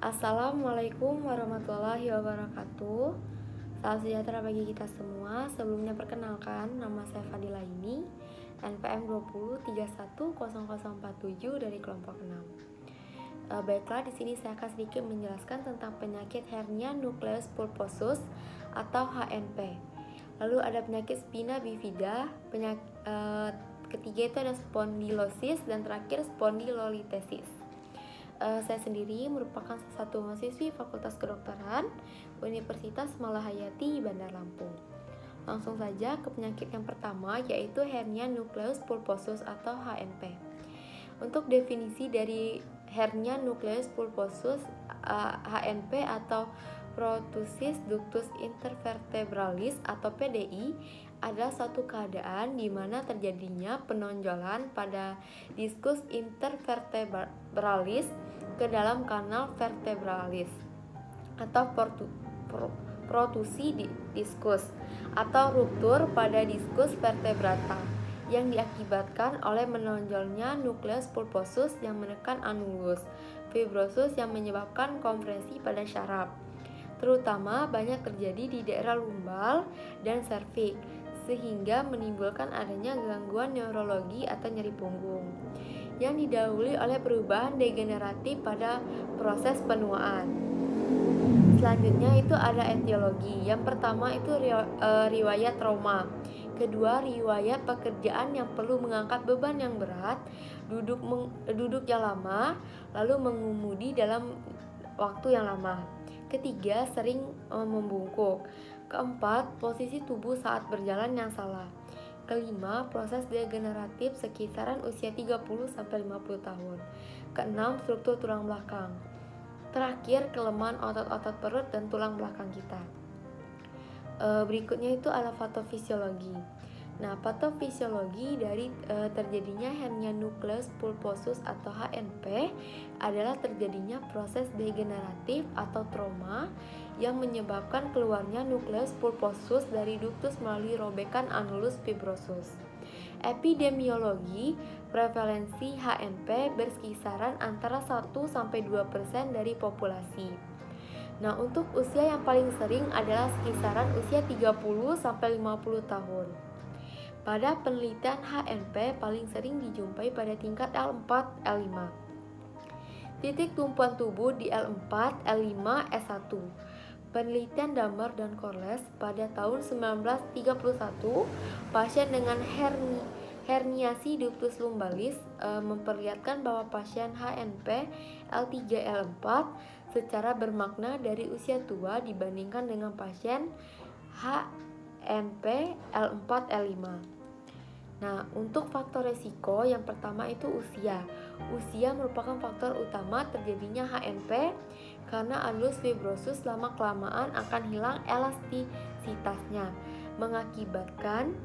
Assalamualaikum warahmatullahi wabarakatuh. Salam sejahtera bagi kita semua. Sebelumnya perkenalkan, nama saya Fadila ini NPM 20310047 dari kelompok 6. Baiklah, di sini saya akan sedikit menjelaskan tentang penyakit hernia nucleus pulposus atau HNP. Lalu ada penyakit spina bifida, ketiga itu ada spondylosis, dan terakhir spondylolitesis. Saya sendiri merupakan salah satu mahasiswi Fakultas Kedokteran Universitas Malahayati, Bandar Lampung. Langsung saja ke penyakit yang pertama, yaitu hernia nucleus pulposus atau HNP. Untuk definisi dari hernia nucleus pulposus HNP atau protusis ductus intervertebralis atau PDI adalah suatu keadaan di mana terjadinya penonjolan pada diskus intervertebralis ke dalam kanal vertebralis atau protusi diskus atau ruptur pada diskus vertebrata yang diakibatkan oleh menonjolnya nukleus pulposus yang menekan anulus fibrosus yang menyebabkan kompresi pada syaraf. Terutama banyak terjadi di daerah lumbal dan serviks, sehingga menimbulkan adanya gangguan neurologi atau nyeri punggung yang didahului oleh perubahan degeneratif pada proses penuaan. Selanjutnya itu ada etiologi. Yang pertama itu riwayat trauma. Kedua, riwayat pekerjaan yang perlu mengangkat beban yang berat, duduk yang lama, lalu mengemudi dalam waktu yang lama. Ketiga, sering membungkuk. Keempat, posisi tubuh saat berjalan yang salah. Kelima, proses degeneratif sekitaran usia 30-50 tahun. Keenam, struktur tulang belakang. Terakhir, kelemahan otot-otot perut dan tulang belakang kita. Berikutnya itu adalah patofisiologi. Nah, patofisiologi dari terjadinya hernia nucleus pulposus atau HNP adalah terjadinya proses degeneratif atau trauma yang menyebabkan keluarnya nukleus pulposus dari ductus melalui robekan anulus fibrosus. Epidemiologi, prevalensi HNP berkisaran antara 1-2% dari populasi. Nah, untuk usia yang paling sering adalah kisaran usia 30-50 tahun. Pada penelitian HNP paling sering dijumpai pada tingkat L4, L5. Titik tumpuan tubuh di L4, L5, S1. Penelitian Damar dan Corles pada tahun 1931, pasien dengan herniasi ductus lumbalis memperlihatkan bahwa pasien HNP L3, L4 secara bermakna dari usia tua dibandingkan dengan pasien HNP L4, L5. Nah, untuk faktor resiko yang pertama itu usia. Usia merupakan faktor utama terjadinya HNP karena anulus fibrosus lama-kelamaan akan hilang elastisitasnya, mengakibatkan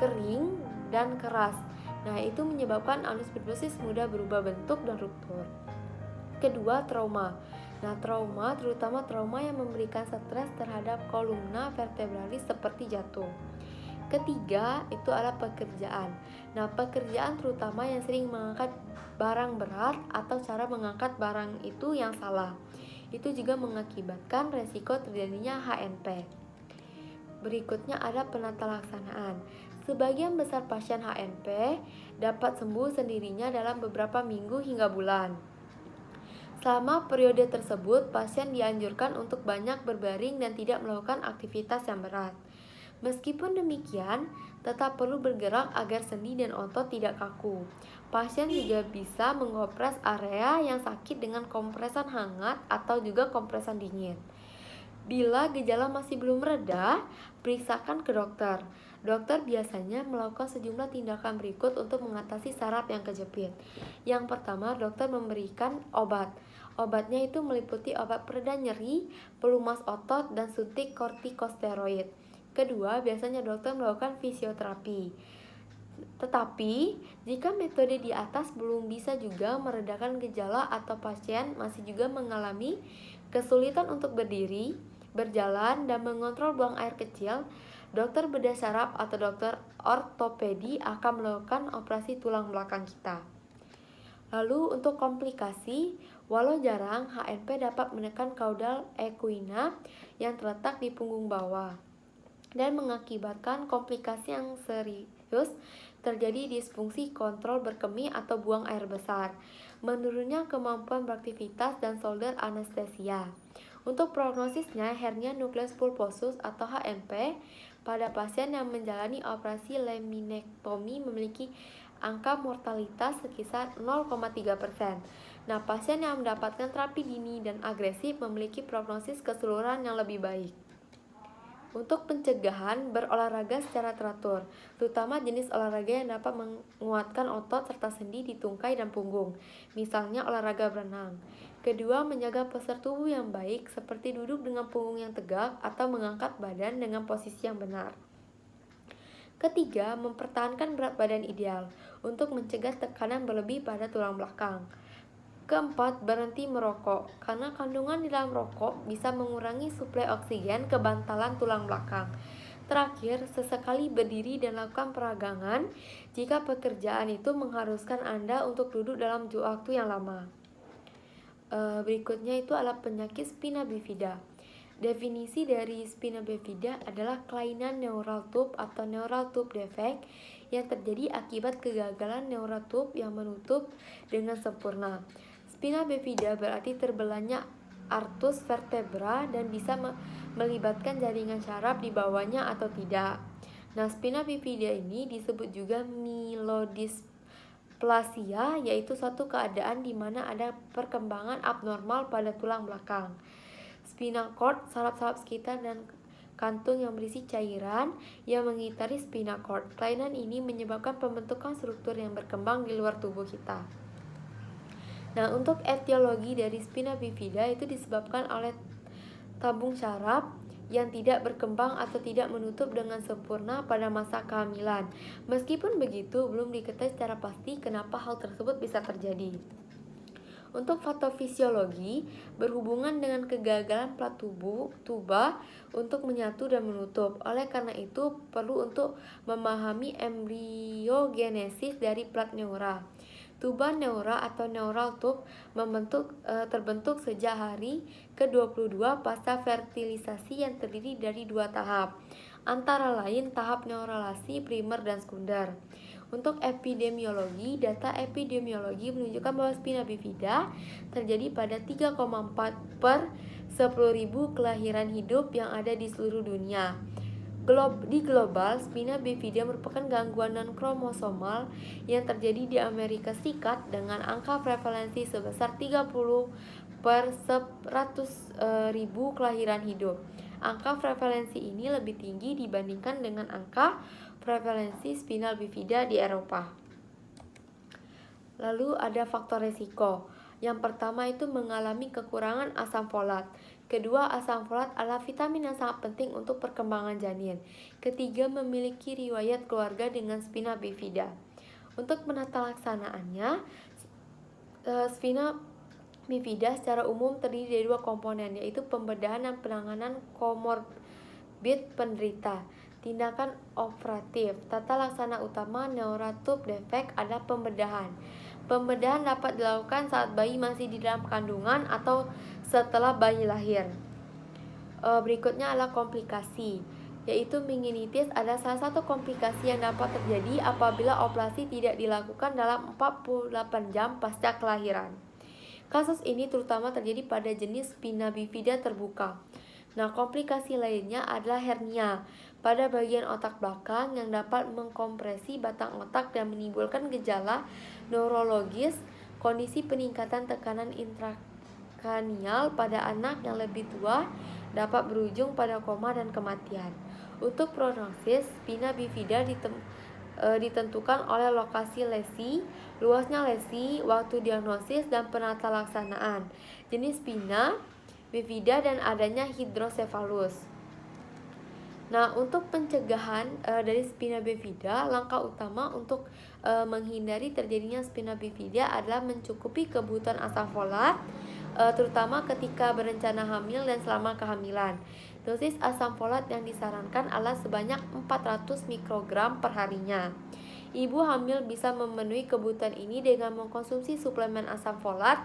kering dan keras. Nah, itu menyebabkan anulus fibrosis mudah berubah bentuk dan ruptur. Kedua, trauma. Nah, trauma terutama trauma yang memberikan stres terhadap kolumna vertebralis seperti jatuh. Ketiga, itu adalah pekerjaan. Nah, pekerjaan terutama yang sering mengangkat barang berat atau cara mengangkat barang itu yang salah. Itu juga mengakibatkan resiko terjadinya HNP. Berikutnya ada penata laksanaan. Sebagian besar pasien HNP dapat sembuh sendirinya dalam beberapa minggu hingga bulan. Selama periode tersebut, pasien dianjurkan untuk banyak berbaring dan tidak melakukan aktivitas yang berat. Meskipun demikian, tetap perlu bergerak agar sendi dan otot tidak kaku. Pasien juga bisa mengopres area yang sakit dengan kompresan hangat atau juga kompresan dingin. Bila gejala masih belum reda, periksakan ke dokter. Dokter biasanya melakukan sejumlah tindakan berikut untuk mengatasi saraf yang kejepit. Yang pertama, dokter memberikan obat. Obatnya itu meliputi obat pereda nyeri, pelumas otot, dan suntik kortikosteroid. Kedua, biasanya dokter melakukan fisioterapi. Tetapi, jika metode di atas belum bisa juga meredakan gejala atau pasien masih juga mengalami kesulitan untuk berdiri, berjalan, dan mengontrol buang air kecil, dokter bedah saraf atau dokter ortopedi akan melakukan operasi tulang belakang kita. Lalu untuk komplikasi, Walau jarang, HNP dapat menekan kaudal equina yang terletak di punggung bawah dan mengakibatkan komplikasi yang serius, terjadi disfungsi kontrol berkemih atau buang air besar, menurunnya kemampuan beraktivitas dan shoulder anestesia. Untuk prognosisnya, hernia nukleus pulposus atau HNP pada pasien yang menjalani operasi laminektomi memiliki angka mortalitas sekitar 0,3%. Nah, pasien yang mendapatkan terapi dini dan agresif memiliki prognosis keseluruhan yang lebih baik. Untuk pencegahan, berolahraga secara teratur, terutama jenis olahraga yang dapat menguatkan otot serta sendi di tungkai dan punggung, misalnya olahraga berenang. Kedua, menjaga postur tubuh yang baik seperti duduk dengan punggung yang tegak atau mengangkat badan dengan posisi yang benar. Ketiga, mempertahankan berat badan ideal untuk mencegah tekanan berlebih pada tulang belakang. Keempat, berhenti merokok, karena kandungan di dalam rokok bisa mengurangi suplai oksigen ke bantalan tulang belakang. Terakhir, sesekali berdiri dan lakukan peragangan jika pekerjaan itu mengharuskan Anda untuk duduk dalam waktu yang lama. Berikutnya itu adalah penyakit spina bifida. Definisi dari spina bifida adalah kelainan neural tube atau neural tube defect yang terjadi akibat kegagalan neural tube yang menutup dengan sempurna. Spina bifida berarti terbelahnya artus vertebra dan bisa melibatkan jaringan syaraf di bawahnya atau tidak. Nah, spina bifida ini disebut juga myelodysplasia, yaitu suatu keadaan di mana ada perkembangan abnormal pada tulang belakang. Spinal cord, saraf-saraf sekitar dan kantung yang berisi cairan yang mengitari spinal cord. Kelainan ini menyebabkan pembentukan struktur yang berkembang di luar tubuh kita. Nah, untuk etiologi dari spina bifida itu disebabkan oleh tabung syaraf yang tidak berkembang atau tidak menutup dengan sempurna pada masa kehamilan. Meskipun begitu, belum diketahui secara pasti kenapa hal tersebut bisa terjadi. Untuk patofisiologi, berhubungan dengan kegagalan plat tuba untuk menyatu dan menutup. Oleh karena itu, perlu untuk memahami embriogenesis dari plat neura. Tuba neura atau neural tube terbentuk sejak hari ke-22 pasca fertilisasi yang terdiri dari 2 tahap, antara lain tahap neuralasi primer dan sekunder. Untuk epidemiologi, data epidemiologi menunjukkan bahwa spina bifida terjadi pada 3,4 per 10.000 kelahiran hidup yang ada di seluruh dunia. Di global, spina bifida merupakan gangguan non-kromosomal yang terjadi di Amerika Serikat dengan angka prevalensi sebesar 30 per 100.000 kelahiran hidup. Angka prevalensi ini lebih tinggi dibandingkan dengan angka prevalensi spinal bifida di Eropa. Lalu ada faktor risiko. Yang pertama itu mengalami kekurangan asam folat. Kedua, asam folat adalah vitamin yang sangat penting untuk perkembangan janin. Ketiga, memiliki riwayat keluarga dengan spina bifida. Untuk penata laksanaannya, spina bifida secara umum terdiri dari 2 komponen, yaitu pembedahan dan penanganan komorbid penderita. Tindakan operatif, tata laksana utama neural tube defect adalah pembedahan. Pembedahan dapat dilakukan saat bayi masih di dalam kandungan atau setelah bayi lahir. Berikutnya adalah komplikasi, yaitu meningitis adalah salah satu komplikasi yang dapat terjadi apabila operasi tidak dilakukan dalam 48 jam pasca kelahiran. Kasus ini terutama terjadi pada jenis spina bifida terbuka. Nah, komplikasi lainnya adalah hernia pada bagian otak belakang yang dapat mengkompresi batang otak dan menimbulkan gejala neurologis. Kondisi peningkatan tekanan intrakranial pada anak yang lebih tua dapat berujung pada koma dan kematian. Untuk prognosis, spina bifida ditentukan oleh lokasi lesi, luasnya lesi, waktu diagnosis, dan penata laksanaan, jenis spina bifida, dan adanya hidrosefalus. Nah, untuk pencegahan dari spina bifida, langkah utama untuk menghindari terjadinya spina bifida adalah mencukupi kebutuhan asam folat, terutama ketika berencana hamil dan selama kehamilan. Dosis asam folat yang disarankan adalah sebanyak 400 mikrogram per harinya. Ibu hamil bisa memenuhi kebutuhan ini dengan mengkonsumsi suplemen asam folat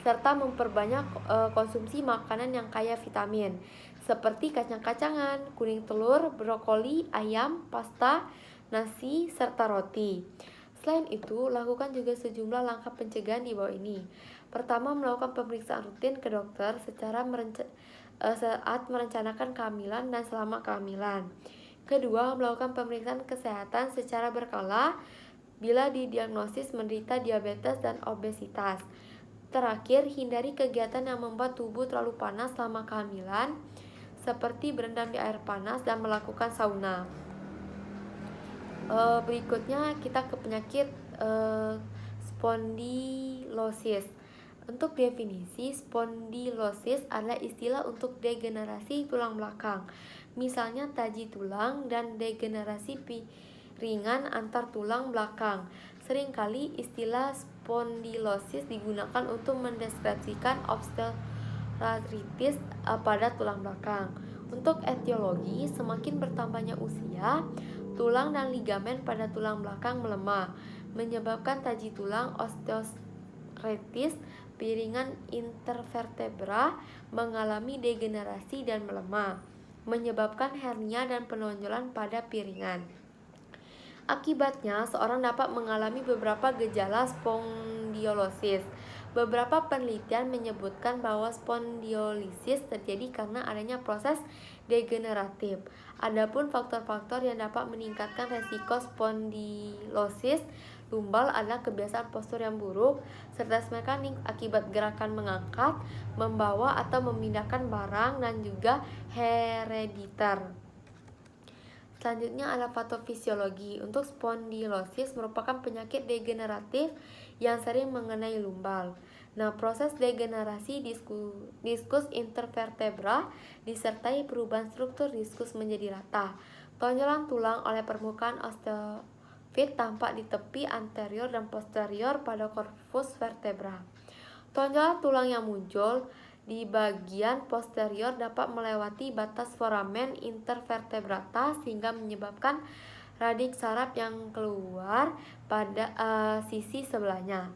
serta memperbanyak konsumsi makanan yang kaya vitamin seperti kacang-kacangan, kuning telur, brokoli, ayam, pasta, nasi, serta roti. Selain itu, lakukan juga sejumlah langkah pencegahan di bawah ini. Pertama, melakukan pemeriksaan rutin ke dokter saat merencanakan kehamilan dan selama kehamilan. Kedua, melakukan pemeriksaan kesehatan secara berkala bila didiagnosis menderita diabetes dan obesitas. Terakhir, hindari kegiatan yang membuat tubuh terlalu panas selama kehamilan, seperti berendam di air panas dan melakukan sauna. Berikutnya kita ke penyakit spondylosis. Untuk definisi, spondylosis adalah istilah untuk degenerasi tulang belakang, misalnya taji tulang dan degenerasi piringan antar tulang belakang. Seringkali istilah spondylosis digunakan untuk mendeskripsikan osteoartritis pada tulang belakang. Untuk etiologi, semakin bertambahnya usia, tulang dan ligamen pada tulang belakang melemah, menyebabkan taji tulang, osteoartritis, piringan intervertebra mengalami degenerasi dan melemah, menyebabkan hernia dan penonjolan pada piringan. Akibatnya, seorang dapat mengalami beberapa gejala spondylosis. Beberapa penelitian menyebutkan bahwa spondylosis terjadi karena adanya proses degeneratif. Adapun faktor-faktor yang dapat meningkatkan resiko spondylosis lumbal adalah kebiasaan postur yang buruk, cerdas mekanik akibat gerakan mengangkat, membawa atau memindahkan barang, dan juga herediter. Selanjutnya adalah patofisiologi. Untuk spondylosis merupakan penyakit degeneratif yang sering mengenai lumbal. Nah, proses degenerasi diskus intervertebra disertai perubahan struktur diskus menjadi rata. Tonjolan tulang oleh permukaan osteofit tampak di tepi anterior dan posterior pada korpus vertebra. Tonjolan tulang yang muncul di bagian posterior dapat melewati batas foramen intervertebrata sehingga menyebabkan radik saraf yang keluar pada sisi sebelahnya.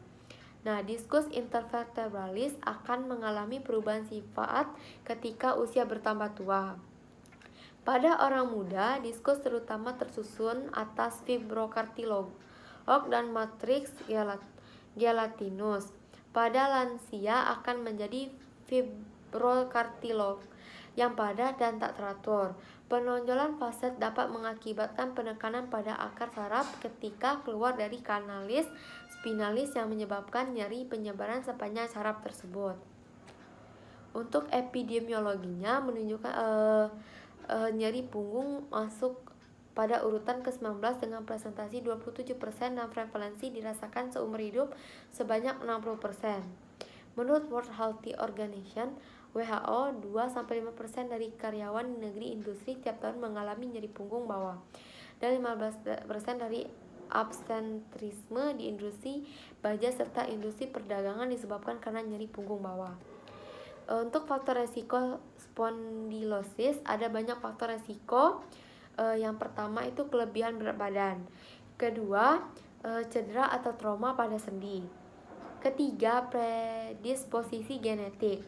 Nah, diskus intervertebralis akan mengalami perubahan sifat ketika usia bertambah tua. Pada orang muda, diskus terutama tersusun atas fibrokartilog dan matriks gelatinus. Pada lansia akan menjadi fibrokartilog yang padat dan tak teratur. Penonjolan faset dapat mengakibatkan penekanan pada akar saraf ketika keluar dari kanalis spinalis yang menyebabkan nyeri penyebaran sepanjang saraf tersebut. Untuk epidemiologinya menunjukkan nyeri punggung masuk pada urutan ke-19 dengan presentasi 27% dan prevalensi dirasakan seumur hidup sebanyak 60%. Menurut World Health Organization (WHO), 2-5% dari karyawan di negeri industri tiap tahun mengalami nyeri punggung bawah, dan 15% dari absentrisme di industri baja serta industri perdagangan disebabkan karena nyeri punggung bawah. Untuk faktor resiko spondylosis, ada banyak faktor resiko. Yang pertama itu kelebihan berat badan. Kedua, cedera atau trauma pada sendi. Ketiga, predisposisi genetik.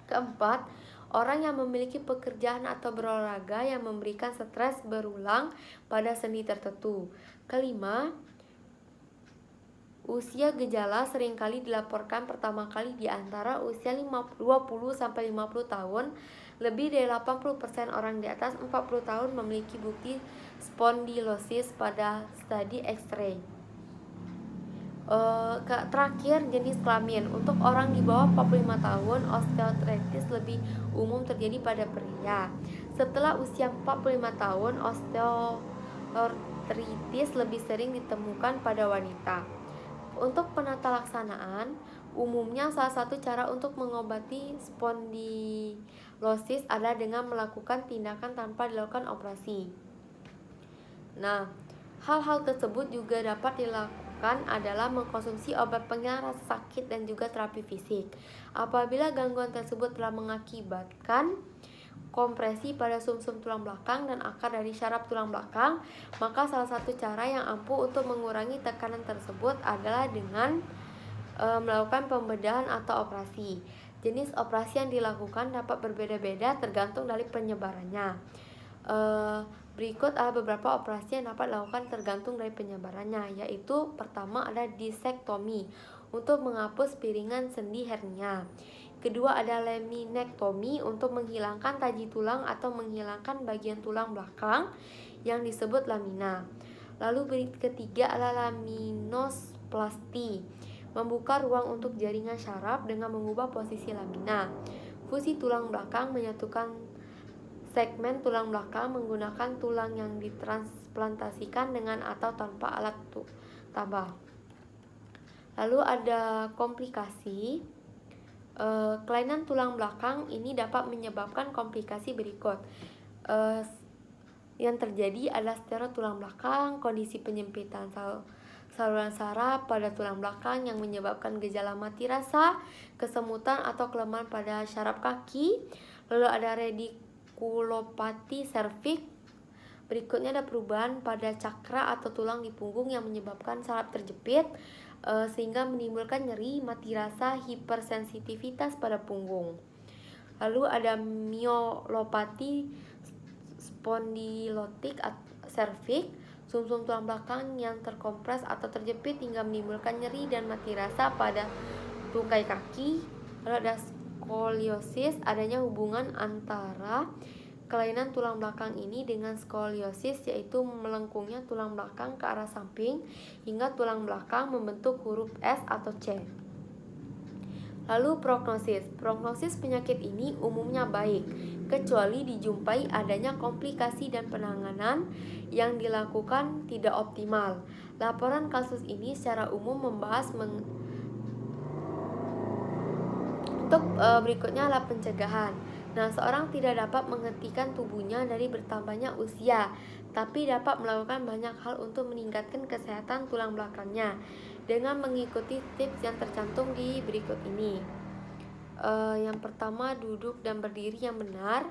Keempat, orang yang memiliki pekerjaan atau berolahraga yang memberikan stres berulang pada sendi tertentu. Kelima, usia gejala seringkali dilaporkan pertama kali di antara usia 20-50 tahun. Lebih dari 80% orang di atas 40 tahun memiliki bukti spondylosis pada studi X-ray. Terakhir, jenis kelamin. Untuk orang di bawah 45 tahun, osteoartritis lebih umum terjadi pada pria. Setelah usia 45 tahun, osteoartritis lebih sering ditemukan pada wanita. Untuk penata laksanaan, umumnya salah satu cara untuk mengobati spondylosis adalah dengan melakukan tindakan tanpa dilakukan operasi. Nah, hal-hal tersebut juga dapat dilakukan adalah mengkonsumsi obat penghilang rasa sakit dan juga terapi fisik. Apabila gangguan tersebut telah mengakibatkan kompresi pada sumsum tulang belakang dan akar dari syaraf tulang belakang, maka salah satu cara yang ampuh untuk mengurangi tekanan tersebut adalah dengan melakukan pembedahan atau operasi. Jenis operasi yang dilakukan dapat berbeda-beda tergantung dari penyebarannya. Berikut adalah beberapa operasi yang dapat dilakukan tergantung dari penyebarannya, yaitu pertama ada disektomi untuk menghapus piringan sendi hernia. Kedua ada laminektomi untuk menghilangkan taji tulang atau menghilangkan bagian tulang belakang yang disebut lamina. Lalu ketiga adalah laminosplasti, membuka ruang untuk jaringan syaraf dengan mengubah posisi lamina. Fusi tulang belakang menyatukan segmen tulang belakang menggunakan tulang yang ditransplantasikan dengan atau tanpa alat tambah. Lalu ada komplikasi. Kelainan tulang belakang ini dapat menyebabkan komplikasi berikut. Yang terjadi adalah stero tulang belakang, kondisi penyempitan saluran saraf pada tulang belakang yang menyebabkan gejala mati rasa, kesemutan atau kelemahan pada syaraf kaki. Lalu ada radikulopati serviks. Berikutnya ada perubahan pada cakra atau tulang di punggung yang menyebabkan saraf terjepit sehingga menimbulkan nyeri, mati rasa, hipersensitivitas pada punggung. Lalu ada myelopati spondylotik serviks, sumsum tulang belakang yang terkompres atau terjepit hingga menimbulkan nyeri dan mati rasa pada tungkai kaki. Lalu ada skoliosis, adanya hubungan antara kelainan tulang belakang ini dengan skoliosis, yaitu melengkungnya tulang belakang ke arah samping hingga tulang belakang membentuk huruf S atau C. Lalu prognosis penyakit ini umumnya baik, kecuali dijumpai adanya komplikasi dan penanganan yang dilakukan tidak optimal. Laporan kasus ini secara umum membahas berikutnya adalah pencegahan. Nah, seorang tidak dapat menghentikan tubuhnya dari bertambahnya usia, tapi dapat melakukan banyak hal untuk meningkatkan kesehatan tulang belakangnya dengan mengikuti tips yang tercantum di berikut ini. Yang pertama, duduk dan berdiri yang benar.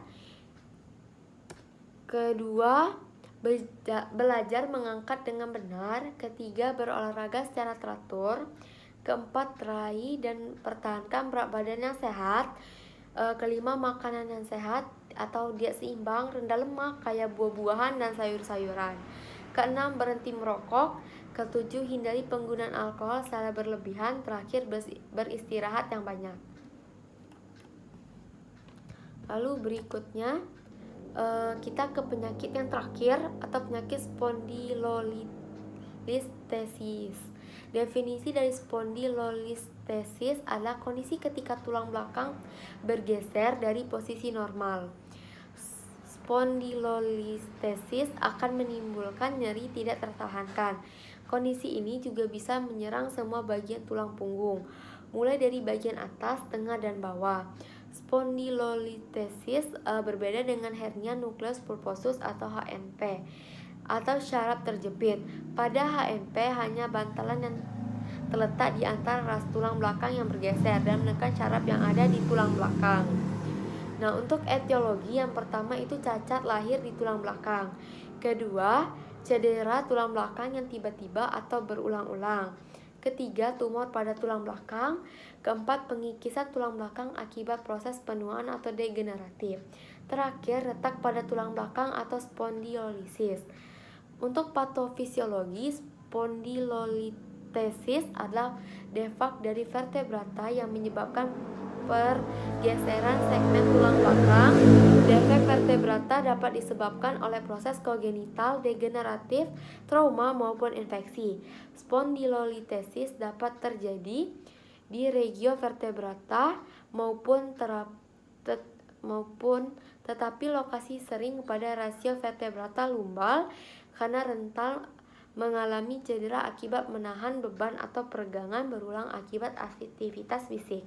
Kedua, belajar mengangkat dengan benar. Ketiga, berolahraga secara teratur. Keempat, raih dan pertahankan berat badan yang sehat. Kelima, makanan yang sehat atau diet seimbang, rendah lemak, kaya buah-buahan dan sayur-sayuran. Keenam, berhenti merokok. Ketujuh, hindari penggunaan alkohol secara berlebihan. Terakhir, beristirahat yang banyak. Lalu berikutnya kita ke penyakit yang terakhir atau penyakit spondylolistesis. Definisi dari spondylolistesis adalah kondisi ketika tulang belakang bergeser dari posisi normal. Spondylolistesis akan menimbulkan nyeri tidak tertahankan. Kondisi ini juga bisa menyerang semua bagian tulang punggung, mulai dari bagian atas, tengah, dan bawah. Spondylolistesis berbeda dengan hernia nukleus pulposus atau HNP atau syaraf terjepit. Pada HNP hanya bantalan yang terletak di antara ras tulang belakang yang bergeser dan menekan syaraf yang ada di tulang belakang. Nah, untuk etiologi, yang pertama itu cacat lahir di tulang belakang. Kedua, cedera tulang belakang yang tiba-tiba atau berulang-ulang. Ketiga, tumor pada tulang belakang. Keempat, pengikisan tulang belakang akibat proses penuaan atau degeneratif. Terakhir, retak pada tulang belakang atau spondylolisis. Untuk patofisiologi, spondylolistesis adalah defak dari vertebrata yang menyebabkan pergeseran segmen tulang belakang. Defek vertebrata dapat disebabkan oleh proses kongenital, degeneratif, trauma, maupun infeksi. Spondylolistesis dapat terjadi di regio vertebrata tetapi lokasi sering pada rasio vertebrata lumbal karena rentan mengalami cedera akibat menahan beban atau peregangan berulang akibat aktivitas fisik.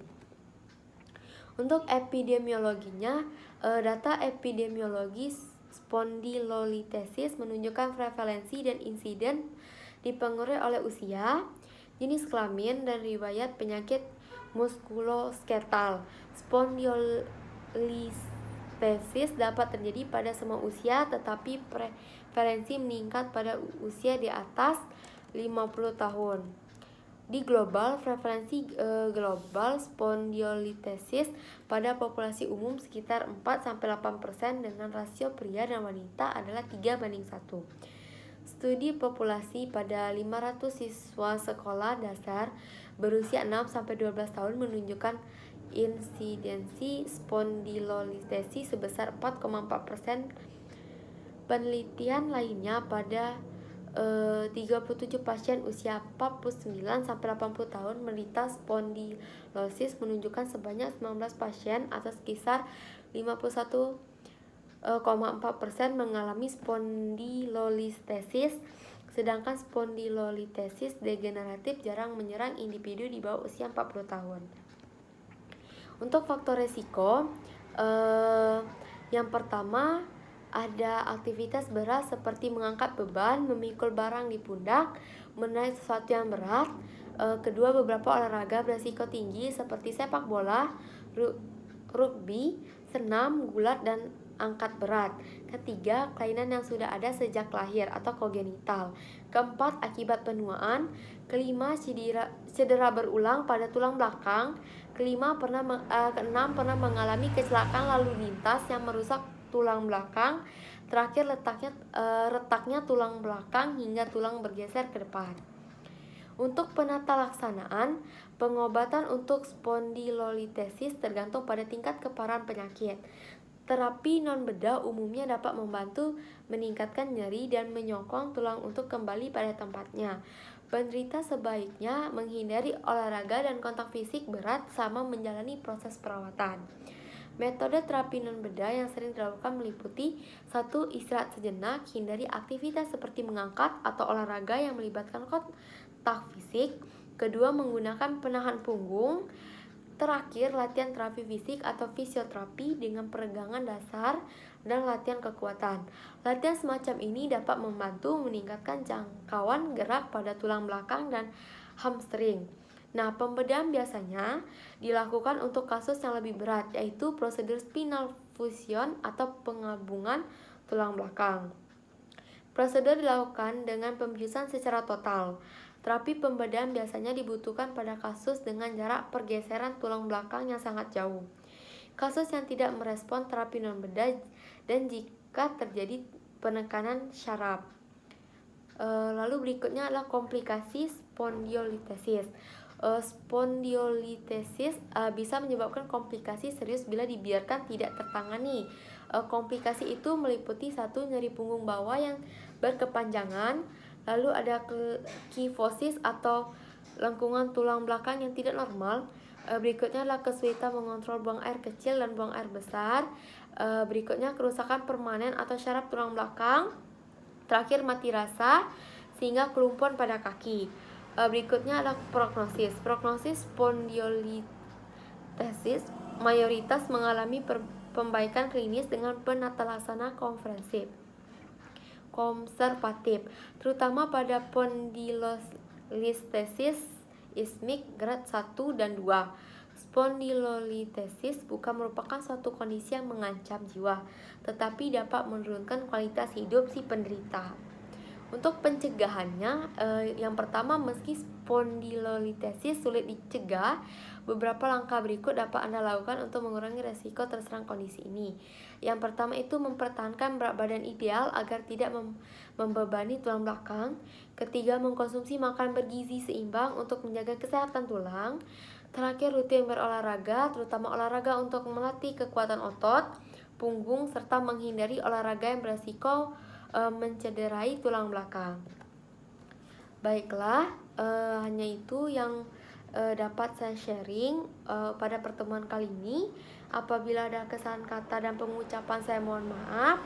Untuk epidemiologinya, data epidemiologi spondylolistesis menunjukkan prevalensi dan insiden dipengaruhi oleh usia, jenis kelamin, dan riwayat penyakit muskuloskeletal. Spondylolistesis dapat terjadi pada semua usia, tetapi prevalensi meningkat pada usia di atas 50 tahun. Di global, prevalensi global spondylolistesis pada populasi umum sekitar 4-8% dengan rasio pria dan wanita adalah 3:1. Studi populasi pada 500 siswa sekolah dasar berusia 6-12 tahun menunjukkan insidensi spondylolistesis sebesar 4,4%. Penelitian lainnya pada 37 pasien usia 49-80 tahun menderita spondylosis menunjukkan sebanyak 19 pasien atau sekitar 51,4% mengalami spondylolistesis, sedangkan spondylolistesis degeneratif jarang menyerang individu di bawah usia 40 tahun. Untuk faktor resiko, yang pertama ada aktivitas berat seperti mengangkat beban, memikul barang di pundak, menaik sesuatu yang berat. Kedua, beberapa olahraga berisiko tinggi seperti sepak bola, rugby, senam, gulat, dan angkat berat. Ketiga, kelainan yang sudah ada sejak lahir atau kongenital. Keempat, akibat penuaan. Kelima, cedera berulang pada tulang belakang. Keenam, pernah mengalami kecelakaan lalu lintas yang merusak tulang belakang. Terakhir, retaknya tulang belakang hingga tulang bergeser ke depan. Untuk penata laksanaan, pengobatan untuk spondylolistesis tergantung pada tingkat keparahan penyakit. Terapi non-bedah umumnya dapat membantu meningkatkan nyeri dan menyokong tulang untuk kembali pada tempatnya. Penderita sebaiknya menghindari olahraga dan kontak fisik berat sama menjalani proses perawatan. Metode terapi non-bedah yang sering dilakukan meliputi 1. Istirahat sejenak, hindari aktivitas seperti mengangkat atau olahraga yang melibatkan kontak fisik. Kedua, menggunakan penahan punggung. Terakhir, latihan terapi fisik atau fisioterapi dengan peregangan dasar dan latihan kekuatan. Latihan semacam ini dapat membantu meningkatkan jangkauan gerak pada tulang belakang dan hamstring. Nah, pembedahan biasanya dilakukan untuk kasus yang lebih berat, yaitu prosedur spinal fusion atau penggabungan tulang belakang. Prosedur dilakukan dengan pembiusan secara total. Terapi pembedahan biasanya dibutuhkan pada kasus dengan jarak pergeseran tulang belakang yang sangat jauh. Kasus yang tidak merespon terapi non-bedah dan jika terjadi penekanan syaraf. Lalu berikutnya adalah komplikasi spondylolistesis. Spondylolistesis bisa menyebabkan komplikasi serius bila dibiarkan tidak tertangani. Komplikasi itu meliputi 1. Nyeri punggung bawah yang berkepanjangan, lalu ada kifosis atau lengkungan tulang belakang yang tidak normal. Berikutnya adalah kesulitan mengontrol buang air kecil dan buang air besar. Berikutnya kerusakan permanen atau syaraf tulang belakang. Terakhir, mati rasa sehingga kelumpuhan pada kaki. Berikutnya adalah prognosis. Prognosis spondylolistesis mayoritas mengalami pembaikan klinis dengan penata laksana konservatif, terutama pada spondylolistesis ismik grade 1 dan 2. Spondylolistesis bukan merupakan suatu kondisi yang mengancam jiwa, tetapi dapat menurunkan kualitas hidup si penderita. Untuk pencegahannya, yang pertama, meski spondylolistesis sulit dicegah, beberapa langkah berikut dapat Anda lakukan untuk mengurangi resiko terserang kondisi ini. Yang pertama itu mempertahankan berat badan ideal agar tidak membebani tulang belakang. Ketiga, mengkonsumsi makanan bergizi seimbang untuk menjaga kesehatan tulang. Terakhir, rutin berolahraga, terutama olahraga untuk melatih kekuatan otot, punggung, serta menghindari olahraga yang beresiko mencederai tulang belakang. Baiklah, hanya itu yang dapat saya sharing pada pertemuan kali ini. Apabila ada kesalahan kata dan pengucapan, saya mohon maaf.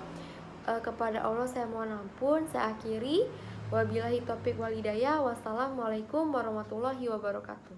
Kepada Allah saya mohon ampun. Saya akhiri. Wabillahi taufiq wal hidayah. Wassalamualaikum warahmatullahi wabarakatuh.